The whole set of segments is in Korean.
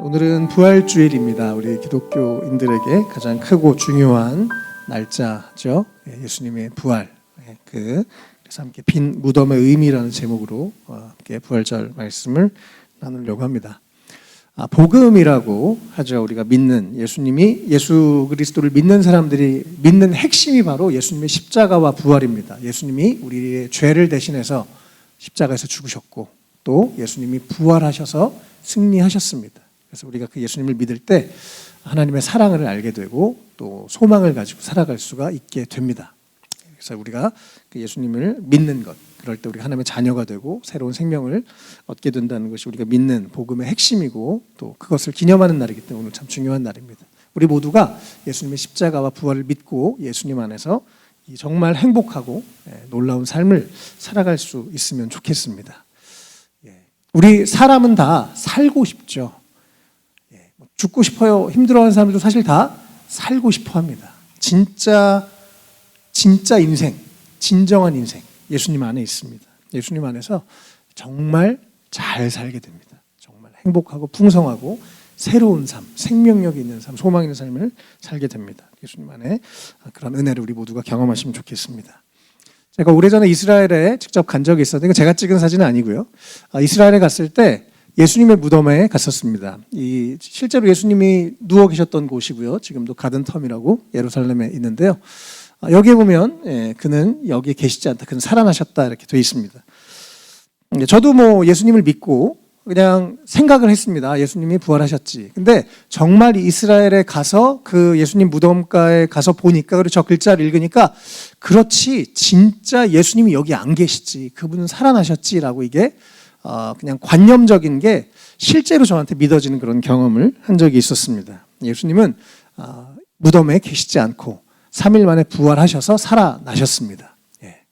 오늘은 부활주일입니다. 우리 기독교인들에게 가장 크고 중요한 날짜죠. 예수님의 부활. 그래서 함께 빈 무덤의 의미라는 제목으로 함께 부활절 말씀을 나누려고 합니다. 복음이라고 하죠. 우리가 믿는 예수님이, 예수 그리스도를 믿는 사람들이 믿는 핵심이 바로 예수님의 십자가와 부활입니다. 예수님이 우리의 죄를 대신해서 십자가에서 죽으셨고 또 예수님이 부활하셔서 승리하셨습니다. 그래서 우리가 그 예수님을 믿을 때 하나님의 사랑을 알게 되고 또 소망을 가지고 살아갈 수가 있게 됩니다. 그래서 우리가 그 예수님을 믿는 것, 그럴 때 우리가 하나님의 자녀가 되고 새로운 생명을 얻게 된다는 것이 우리가 믿는 복음의 핵심이고 또 그것을 기념하는 날이기 때문에 오늘 참 중요한 날입니다. 우리 모두가 예수님의 십자가와 부활을 믿고 예수님 안에서 정말 행복하고 놀라운 삶을 살아갈 수 있으면 좋겠습니다. 우리 사람은 다 살고 싶죠. 죽고 싶어요. 힘들어하는 사람들도 사실 다 살고 싶어 합니다. 진짜 인생, 진정한 인생 예수님 안에 있습니다. 예수님 안에서 정말 잘 살게 됩니다. 정말 행복하고 풍성하고 새로운 삶, 생명력이 있는 삶, 소망 있는 삶을 살게 됩니다. 예수님 안에 그런 은혜를 우리 모두가 경험하시면 좋겠습니다. 제가 오래전에 이스라엘에 직접 간 적이 있었는데 제가 찍은 사진은 아니고요. 이스라엘에 갔을 때 예수님의 무덤에 갔었습니다. 실제로 예수님이 누워 계셨던 곳이고요. 지금도 가든텀이라고 예루살렘에 있는데요. 여기에 보면 그는 여기에 계시지 않다. 그는 살아나셨다 이렇게 되어 있습니다. 저도 예수님을 믿고 그냥 생각을 했습니다. 예수님이 부활하셨지. 근데 정말 이스라엘에 가서 그 예수님 무덤가에 가서 보니까 그리고 저 글자를 읽으니까 그렇지 진짜 예수님이 여기 안 계시지. 그분은 살아나셨지라고 이게 그냥 관념적인 게 실제로 저한테 믿어지는 그런 경험을 한 적이 있었습니다. 예수님은 무덤에 계시지 않고 3일 만에 부활하셔서 살아나셨습니다.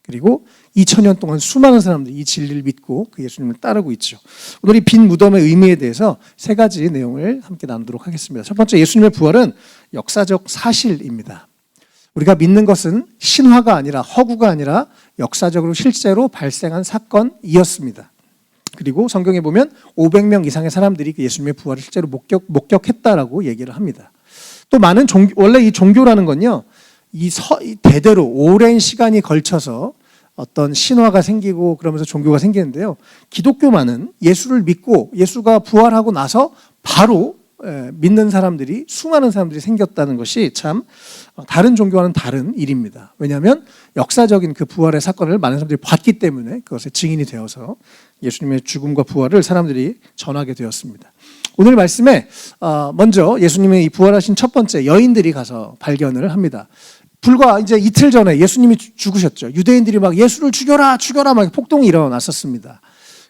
그리고 2000년 동안 수많은 사람들이 이 진리를 믿고 그 예수님을 따르고 있죠. 오늘 이 빈 무덤의 의미에 대해서 세 가지 내용을 함께 나누도록 하겠습니다. 첫 번째, 예수님의 부활은 역사적 사실입니다. 우리가 믿는 것은 신화가 아니라 허구가 아니라 역사적으로 실제로 발생한 사건이었습니다. 그리고 성경에 보면 500명 이상의 사람들이 그 예수님의 부활을 실제로 목격했다라고 얘기를 합니다. 또 많은 원래 이 종교라는 건요, 대대로 오랜 시간이 걸쳐서 어떤 신화가 생기고 그러면서 종교가 생기는데요. 기독교만은 예수를 믿고 예수가 부활하고 나서 바로 믿는 사람들이, 수많은 사람들이 생겼다는 것이 참 다른 종교와는 다른 일입니다. 왜냐하면 역사적인 그 부활의 사건을 많은 사람들이 봤기 때문에 그것의 증인이 되어서 예수님의 죽음과 부활을 사람들이 전하게 되었습니다. 오늘 말씀에 먼저 예수님의 이 부활하신 첫 번째 여인들이 가서 발견을 합니다. 불과 이제 이틀 전에 예수님이 죽으셨죠. 유대인들이 막 예수를 죽여라 막 폭동이 일어났었습니다.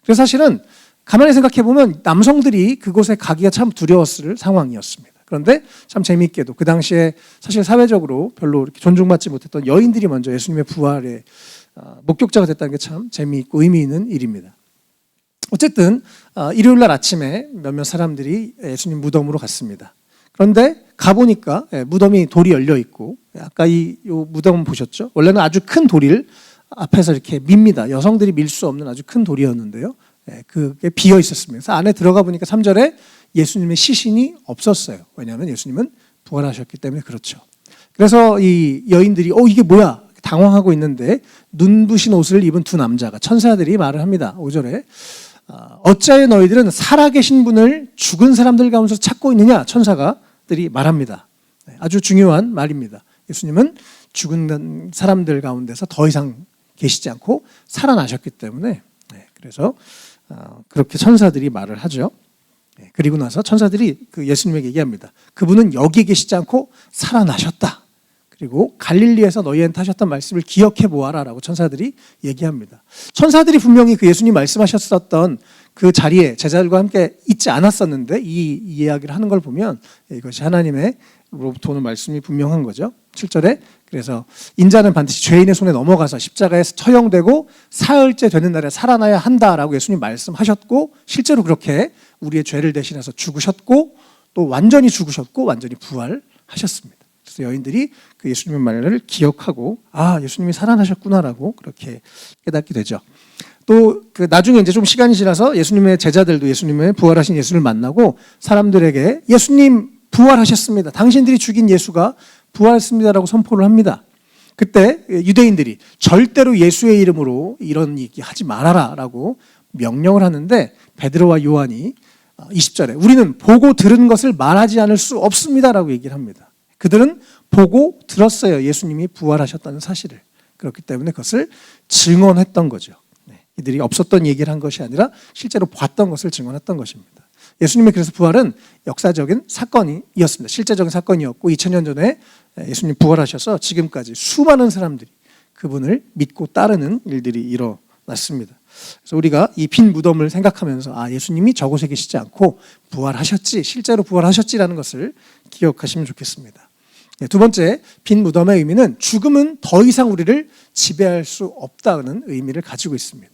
그래서 사실은 가만히 생각해 보면 남성들이 그곳에 가기가 참 두려웠을 상황이었습니다. 그런데 참 재미있게도 그 당시에 사실 사회적으로 별로 이렇게 존중받지 못했던 여인들이 먼저 예수님의 부활의 목격자가 됐다는 게 참 재미있고 의미 있는 일입니다. 어쨌든 일요일 날 아침에 몇몇 사람들이 예수님 무덤으로 갔습니다. 그런데 가보니까 무덤이 돌이 열려 있고, 아까 이 무덤 보셨죠? 원래는 아주 큰 돌을 앞에서 이렇게 밉니다. 여성들이 밀 수 없는 아주 큰 돌이었는데요. 그게 비어 있었습니다. 그래서 안에 들어가 보니까 3절에 예수님의 시신이 없었어요. 왜냐하면 예수님은 부활하셨기 때문에 그렇죠. 그래서 이 여인들이 이게 뭐야? 당황하고 있는데 눈부신 옷을 입은 두 남자가, 천사들이 말을 합니다. 5절에 어찌하여 너희들은 살아계신 분을 죽은 사람들 가운데서 찾고 있느냐? 천사들이 말합니다. 아주 중요한 말입니다. 예수님은 죽은 사람들 가운데서 더 이상 계시지 않고 살아나셨기 때문에, 그래서 그렇게 천사들이 말을 하죠. 그리고 나서 천사들이 그 예수님에게 얘기합니다. 그분은 여기 계시지 않고 살아나셨다. 그리고 갈릴리에서 너희한테 하셨던 말씀을 기억해 보아라라고 천사들이 얘기합니다. 천사들이 분명히 그 예수님 말씀하셨었던 그 자리에 제자들과 함께 있지 않았었는데 이 이야기를 하는 걸 보면 이것이 하나님의로부터 오는 말씀이 분명한 거죠. 7절에 그래서 인자는 반드시 죄인의 손에 넘어가서 십자가에서 처형되고 사흘째 되는 날에 살아나야 한다라고 예수님 말씀하셨고, 실제로 그렇게 우리의 죄를 대신해서 죽으셨고 또 완전히 죽으셨고 완전히 부활하셨습니다. 그래서 여인들이 그 예수님의 말을 기억하고 예수님이 살아나셨구나라고 그렇게 깨닫게 되죠. 또 그 나중에 이제 좀 시간이 지나서 예수님의 제자들도 예수님의 부활하신 예수를 만나고 사람들에게 예수님 부활하셨습니다. 당신들이 죽인 예수가 부활했습니다라고 선포를 합니다. 그때 유대인들이 절대로 예수의 이름으로 이런 얘기 하지 말아라라고 명령을 하는데 베드로와 요한이 20절에 우리는 보고 들은 것을 말하지 않을 수 없습니다라고 얘기를 합니다. 그들은 보고 들었어요. 예수님이 부활하셨다는 사실을. 그렇기 때문에 그것을 증언했던 거죠. 이들이 없었던 얘기를 한 것이 아니라 실제로 봤던 것을 증언했던 것입니다. 예수님의 그래서 부활은 역사적인 사건이었습니다. 실제적인 사건이었고 2000년 전에 예수님 부활하셔서 지금까지 수많은 사람들이 그분을 믿고 따르는 일들이 일어났습니다. 그래서 우리가 이 빈 무덤을 생각하면서 예수님이 저곳에 계시지 않고 부활하셨지, 실제로 부활하셨지라는 것을 기억하시면 좋겠습니다. 두 번째, 빈 무덤의 의미는 죽음은 더 이상 우리를 지배할 수 없다는 의미를 가지고 있습니다.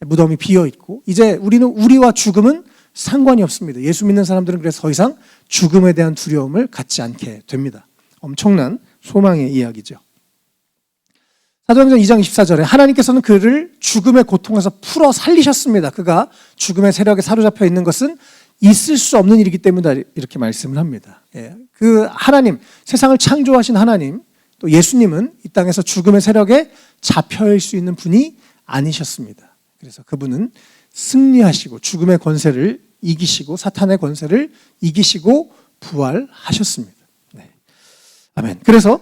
무덤이 비어 있고 이제 우리와 죽음은 상관이 없습니다. 예수 믿는 사람들은 그래서 더 이상 죽음에 대한 두려움을 갖지 않게 됩니다. 엄청난 소망의 이야기죠. 사도행전 2장 24절에 하나님께서는 그를 죽음의 고통에서 풀어 살리셨습니다. 그가 죽음의 세력에 사로잡혀 있는 것은 있을 수 없는 일이기 때문이다 이렇게 말씀을 합니다. 그 하나님, 세상을 창조하신 하나님, 또 예수님은 이 땅에서 죽음의 세력에 잡혀일 수 있는 분이 아니셨습니다. 그래서 그분은 승리하시고 죽음의 권세를 이기시고 사탄의 권세를 이기시고 부활하셨습니다. 네. 아멘. 그래서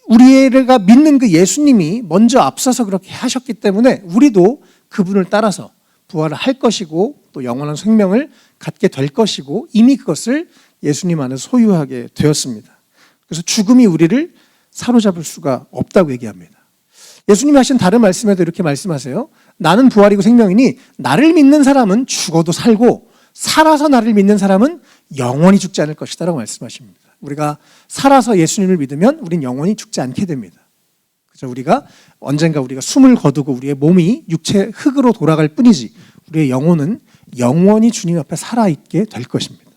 우리가 믿는 그 예수님이 먼저 앞서서 그렇게 하셨기 때문에 우리도 그분을 따라서 부활을 할 것이고 또 영원한 생명을 갖게 될 것이고 이미 그것을 예수님 안에서 소유하게 되었습니다. 그래서 죽음이 우리를 사로잡을 수가 없다고 얘기합니다. 예수님이 하신 다른 말씀에도 이렇게 말씀하세요. 나는 부활이고 생명이니 나를 믿는 사람은 죽어도 살고 살아서 나를 믿는 사람은 영원히 죽지 않을 것이다 라고 말씀하십니다. 우리가 살아서 예수님을 믿으면 우린 영원히 죽지 않게 됩니다. 그래서 우리가 언젠가 우리가 숨을 거두고 우리의 몸이 육체 흙으로 돌아갈 뿐이지 우리의 영혼은 영원히 주님 앞에 살아있게 될 것입니다.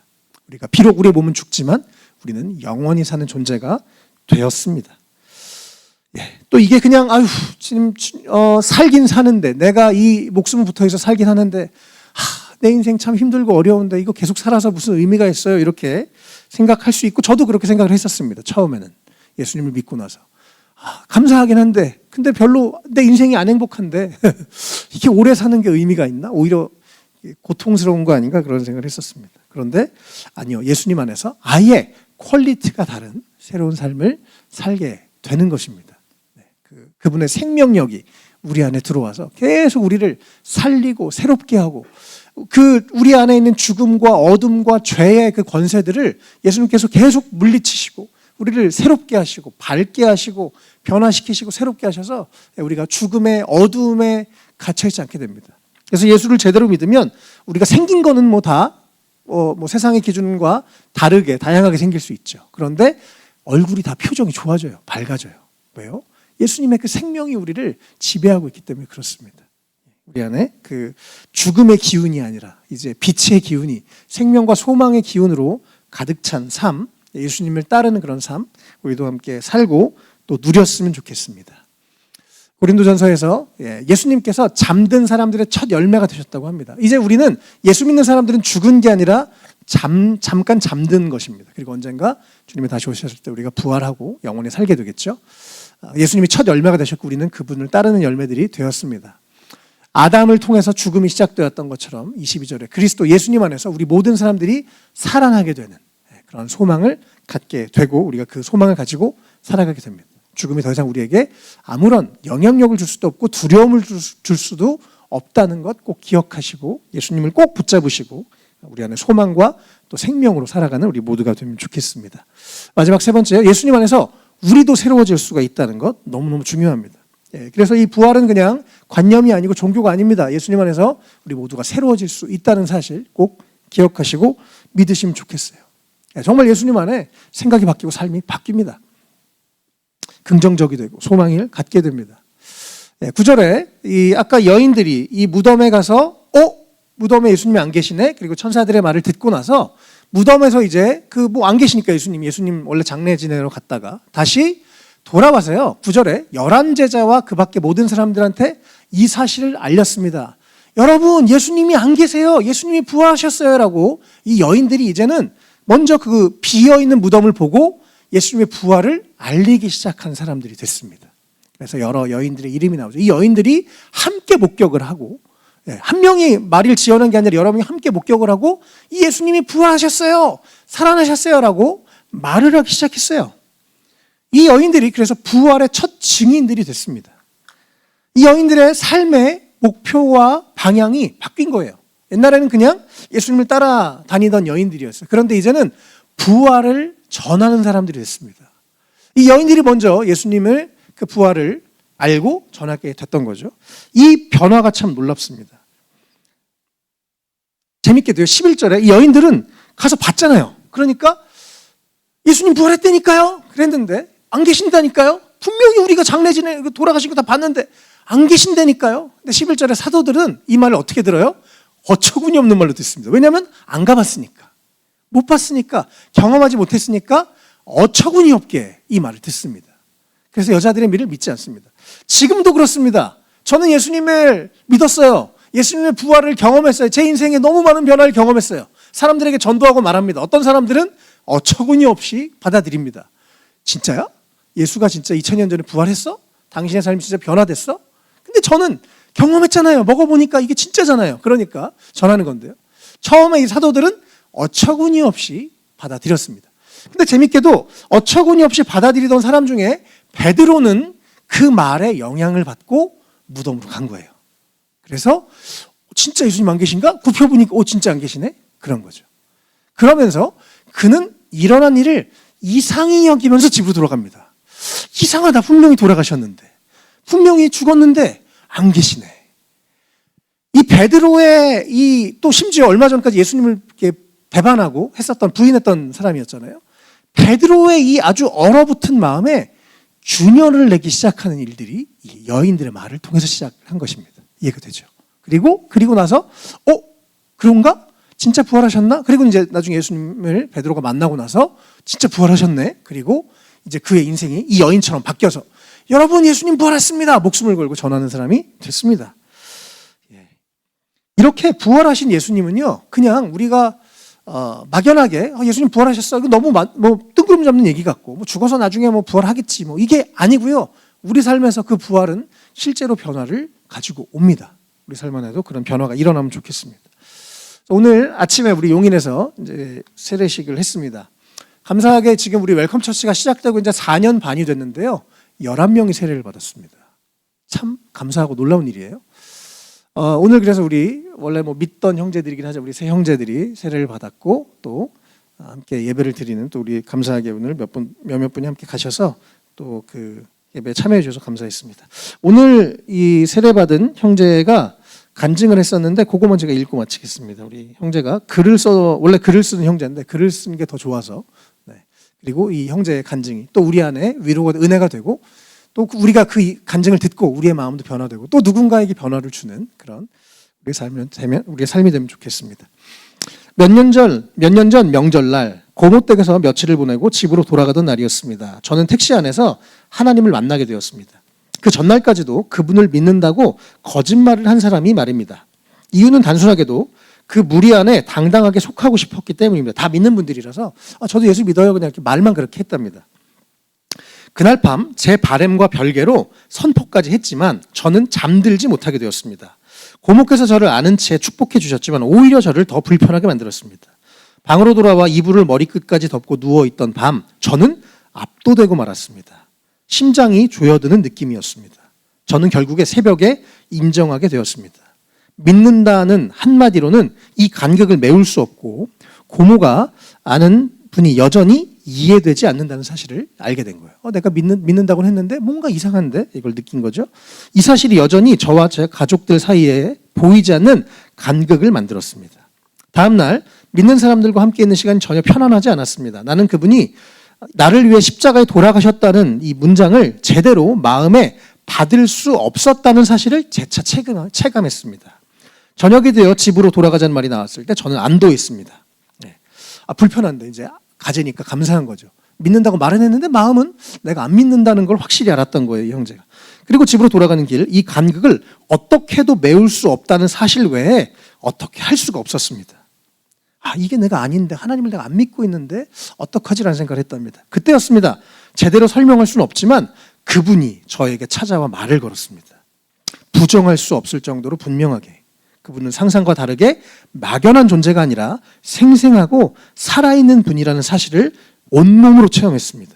우리가 비록 우리의 몸은 죽지만 우리는 영원히 사는 존재가 되었습니다. 또 이게 그냥 지금 살긴 사는데 내가 이 목숨을 붙어서 살긴 하는데 내 인생 참 힘들고 어려운데 이거 계속 살아서 무슨 의미가 있어요 이렇게 생각할 수 있고 저도 그렇게 생각을 했었습니다. 처음에는 예수님을 믿고 나서 감사하긴 한데 근데 별로 내 인생이 안 행복한데 이게 오래 사는 게 의미가 있나? 오히려 고통스러운 거 아닌가 그런 생각을 했었습니다. 그런데 아니요, 예수님 안에서 아예 퀄리티가 다른 새로운 삶을 살게 되는 것입니다. 그분의 생명력이 우리 안에 들어와서 계속 우리를 살리고 새롭게 하고 그 우리 안에 있는 죽음과 어둠과 죄의 그 권세들을 예수님께서 계속 물리치시고 우리를 새롭게 하시고 밝게 하시고 변화시키시고 새롭게 하셔서 우리가 죽음의 어둠에 갇혀있지 않게 됩니다. 그래서 예수를 제대로 믿으면 우리가 생긴 거는 다 세상의 기준과 다르게 다양하게 생길 수 있죠. 그런데 얼굴이 다 표정이 좋아져요. 밝아져요. 왜요? 예수님의 그 생명이 우리를 지배하고 있기 때문에 그렇습니다. 우리 안에 그 죽음의 기운이 아니라 이제 빛의 기운이 생명과 소망의 기운으로 가득 찬 삶, 예수님을 따르는 그런 삶 우리도 함께 살고 또 누렸으면 좋겠습니다. 고린도전서에서 예수님께서 잠든 사람들의 첫 열매가 되셨다고 합니다. 이제 우리는 예수 믿는 사람들은 죽은 게 아니라 잠깐 잠든 것입니다. 그리고 언젠가 주님이 다시 오셨을 때 우리가 부활하고 영원히 살게 되겠죠. 예수님이 첫 열매가 되셨고 우리는 그분을 따르는 열매들이 되었습니다. 아담을 통해서 죽음이 시작되었던 것처럼 22절에 그리스도 예수님 안에서 우리 모든 사람들이 살아나게 되는 그런 소망을 갖게 되고 우리가 그 소망을 가지고 살아가게 됩니다. 죽음이 더 이상 우리에게 아무런 영향력을 줄 수도 없고 두려움을 줄 수도 없다는 것 꼭 기억하시고 예수님을 꼭 붙잡으시고 우리 안에 소망과 또 생명으로 살아가는 우리 모두가 되면 좋겠습니다. 마지막 세 번째, 예수님 안에서 우리도 새로워질 수가 있다는 것 너무너무 중요합니다. 그래서 이 부활은 그냥 관념이 아니고 종교가 아닙니다. 예수님 안에서 우리 모두가 새로워질 수 있다는 사실 꼭 기억하시고 믿으시면 좋겠어요. 정말 예수님 안에 생각이 바뀌고 삶이 바뀝니다. 긍정적이 되고 소망을 갖게 됩니다. 9절에 아까 여인들이 이 무덤에 가서 무덤에 예수님이 안 계시네. 그리고 천사들의 말을 듣고 나서 무덤에서 이제 안 계시니까 예수님 원래 장례 지내러 갔다가 다시 돌아와서요. 9절에 11제자와 그 밖에 모든 사람들한테 이 사실을 알렸습니다. 여러분, 예수님이 안 계세요. 예수님이 부활하셨어요. 라고 이 여인들이 이제는 먼저 그 비어있는 무덤을 보고 예수님의 부활을 알리기 시작한 사람들이 됐습니다. 그래서 여러 여인들의 이름이 나오죠. 이 여인들이 함께 목격을 하고, 한 명이 말을 지어낸 게 아니라 여러 명이 함께 목격을 하고, 이 예수님이 부활하셨어요, 살아나셨어요 라고 말을 하기 시작했어요. 이 여인들이 그래서 부활의 첫 증인들이 됐습니다. 이 여인들의 삶의 목표와 방향이 바뀐 거예요. 옛날에는 그냥 예수님을 따라다니던 여인들이었어요. 그런데 이제는 부활을 전하는 사람들이 됐습니다. 이 여인들이 먼저 예수님을 그 부활을 알고 전하게 됐던 거죠. 이 변화가 참 놀랍습니다. 재밌게도요, 11절에 이 여인들은 가서 봤잖아요. 그러니까 예수님 부활했다니까요 그랬는데 안 계신다니까요. 분명히 우리가 장례진에 돌아가신 거 다 봤는데 안 계신다니까요. 근데 11절에 사도들은 이 말을 어떻게 들어요? 어처구니 없는 말로 듣습니다. 왜냐하면 안 가봤으니까, 못 봤으니까, 경험하지 못했으니까 어처구니 없게 이 말을 듣습니다. 그래서 여자들의 말을 믿지 않습니다. 지금도 그렇습니다. 저는 예수님을 믿었어요. 예수님의 부활을 경험했어요. 제 인생에 너무 많은 변화를 경험했어요. 사람들에게 전도하고 말합니다. 어떤 사람들은 어처구니 없이 받아들입니다. 진짜야? 예수가 진짜 2000년 전에 부활했어? 당신의 삶이 진짜 변화됐어? 근데 저는 경험했잖아요. 먹어보니까 이게 진짜잖아요. 그러니까 전하는 건데요. 처음에 이 사도들은 어처구니 없이 받아들였습니다. 근데 재밌게도 어처구니 없이 받아들이던 사람 중에 베드로는 그 말에 영향을 받고 무덤으로 간 거예요. 그래서 진짜 예수님 안 계신가? 굽혀보니까 진짜 안 계시네? 그런 거죠. 그러면서 그는 일어난 일을 이상히 여기면서 집으로 돌아갑니다. 이상하다. 분명히 돌아가셨는데, 분명히 죽었는데 안 계시네. 이 베드로의 또 심지어 얼마 전까지 예수님을 이렇게 배반하고 했었던, 부인했던 사람이었잖아요. 베드로의 이 아주 얼어붙은 마음에 균열을 내기 시작하는 일들이 이 여인들의 말을 통해서 시작한 것입니다. 이해가 되죠? 그리고 나서 그런가? 진짜 부활하셨나? 그리고 이제 나중에 예수님을 베드로가 만나고 나서 진짜 부활하셨네. 그리고 이제 그의 인생이 이 여인처럼 바뀌어서 여러분, 예수님 부활했습니다, 목숨을 걸고 전하는 사람이 됐습니다. 이렇게 부활하신 예수님은요, 그냥 우리가 막연하게 예수님 부활하셨어, 이거 너무 뜬구름 잡는 얘기 같고, 죽어서 나중에 부활하겠지, 이게 아니고요. 우리 삶에서 그 부활은 실제로 변화를 가지고 옵니다. 우리 삶 안에도 그런 변화가 일어나면 좋겠습니다. 오늘 아침에 우리 용인에서 이제 세례식을 했습니다. 감사하게 지금 우리 웰컴 처치가 시작되고 이제 4년 반이 됐는데요. 11명이 세례를 받았습니다. 참 감사하고 놀라운 일이에요. 오늘 그래서 우리 원래 믿던 형제들이긴 하죠. 우리 세 형제들이 세례를 받았고, 또 함께 예배를 드리는, 또 우리 감사하게 오늘 몇몇 분이 함께 가셔서 또 그 예배에 참여해 주셔서 감사했습니다. 오늘 이 세례 받은 형제가 간증을 했었는데 그거만 제가 읽고 마치겠습니다. 우리 형제가 원래 글을 쓰는 형제인데 글을 쓰는 게 더 좋아서, 그리고 이 형제의 간증이 또 우리 안에 위로가, 은혜가 되고, 또 우리가 그 간증을 듣고 우리의 마음도 변화되고 또 누군가에게 변화를 주는 그런 우리의 삶이 되면 좋겠습니다. 몇 년 전 명절날 고모댁에서 며칠을 보내고 집으로 돌아가던 날이었습니다. 저는 택시 안에서 하나님을 만나게 되었습니다. 그 전날까지도 그분을 믿는다고 거짓말을 한 사람이 말입니다. 이유는 단순하게도 그 무리 안에 당당하게 속하고 싶었기 때문입니다. 다 믿는 분들이라서 저도 예수 믿어요, 그냥 이렇게 말만 그렇게 했답니다. 그날 밤 제 바램과 별개로 선포까지 했지만 저는 잠들지 못하게 되었습니다. 고모께서 저를 아는 채 축복해 주셨지만 오히려 저를 더 불편하게 만들었습니다. 방으로 돌아와 이불을 머리끝까지 덮고 누워있던 밤, 저는 압도되고 말았습니다. 심장이 조여드는 느낌이었습니다. 저는 결국에 새벽에 인정하게 되었습니다. 믿는다는 한마디로는 이 간격을 메울 수 없고, 고모가 아는 분이 여전히 이해되지 않는다는 사실을 알게 된 거예요. 내가 믿는다고 했는데 뭔가 이상한데, 이걸 느낀 거죠. 이 사실이 여전히 저와 제 가족들 사이에 보이지 않는 간격을 만들었습니다. 다음 날 믿는 사람들과 함께 있는 시간이 전혀 편안하지 않았습니다. 나는 그분이 나를 위해 십자가에 돌아가셨다는 이 문장을 제대로 마음에 받을 수 없었다는 사실을 재차 체감했습니다. 저녁이 되어 집으로 돌아가자는 말이 나왔을 때 저는 안도했습니다. 불편한데 이제 가지니까 감사한 거죠. 믿는다고 말은 했는데 마음은 내가 안 믿는다는 걸 확실히 알았던 거예요, 이 형제가. 그리고 집으로 돌아가는 길, 이 간극을 어떻게 해도 메울 수 없다는 사실 외에 어떻게 할 수가 없었습니다. 이게 내가 아닌데, 하나님을 내가 안 믿고 있는데 어떡하지라는 생각을 했답니다. 그때였습니다. 제대로 설명할 수는 없지만 그분이 저에게 찾아와 말을 걸었습니다. 부정할 수 없을 정도로 분명하게 그분은 상상과 다르게 막연한 존재가 아니라 생생하고 살아있는 분이라는 사실을 온몸으로 체험했습니다.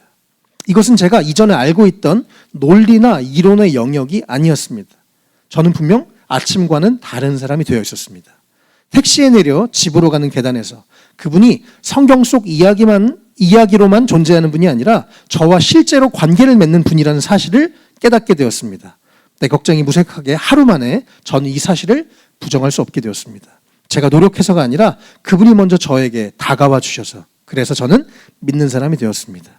이것은 제가 이전에 알고 있던 논리나 이론의 영역이 아니었습니다. 저는 분명 아침과는 다른 사람이 되어 있었습니다. 택시에 내려 집으로 가는 계단에서 그분이 성경 속 이야기로만 존재하는 분이 아니라 저와 실제로 관계를 맺는 분이라는 사실을 깨닫게 되었습니다. 내 걱정이 무색하게 하루 만에 저는 이 사실을 부정할 수 없게 되었습니다. 제가 노력해서가 아니라 그분이 먼저 저에게 다가와 주셔서, 그래서 저는 믿는 사람이 되었습니다.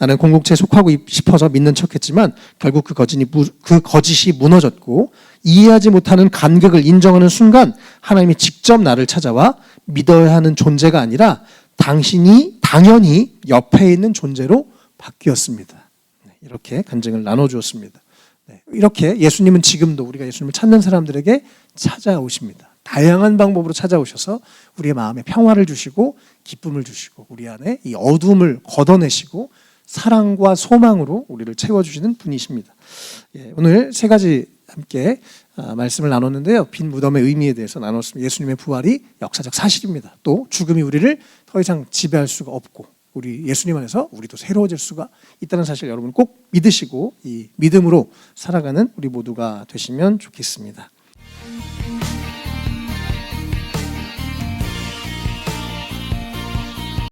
나는 공동체에 속하고 싶어서 믿는 척했지만 결국 그 거짓이 무너졌고 이해하지 못하는 간극을 인정하는 순간 하나님이 직접 나를 찾아와 믿어야 하는 존재가 아니라 당신이 당연히 옆에 있는 존재로 바뀌었습니다. 이렇게 간증을 나눠주었습니다. 이렇게 예수님은 지금도 우리가 예수님을 찾는 사람들에게 찾아오십니다. 다양한 방법으로 찾아오셔서 우리의 마음에 평화를 주시고 기쁨을 주시고 우리 안에 이 어둠을 걷어내시고 사랑과 소망으로 우리를 채워주시는 분이십니다. 오늘 세 가지 함께 말씀을 나눴는데요. 빈 무덤의 의미에 대해서 나눴습니다. 예수님의 부활이 역사적 사실입니다. 또 죽음이 우리를 더 이상 지배할 수가 없고 우리 예수님 안에서 우리도 새로워질 수가 있다는 사실 여러분 꼭 믿으시고 이 믿음으로 살아가는 우리 모두가 되시면 좋겠습니다.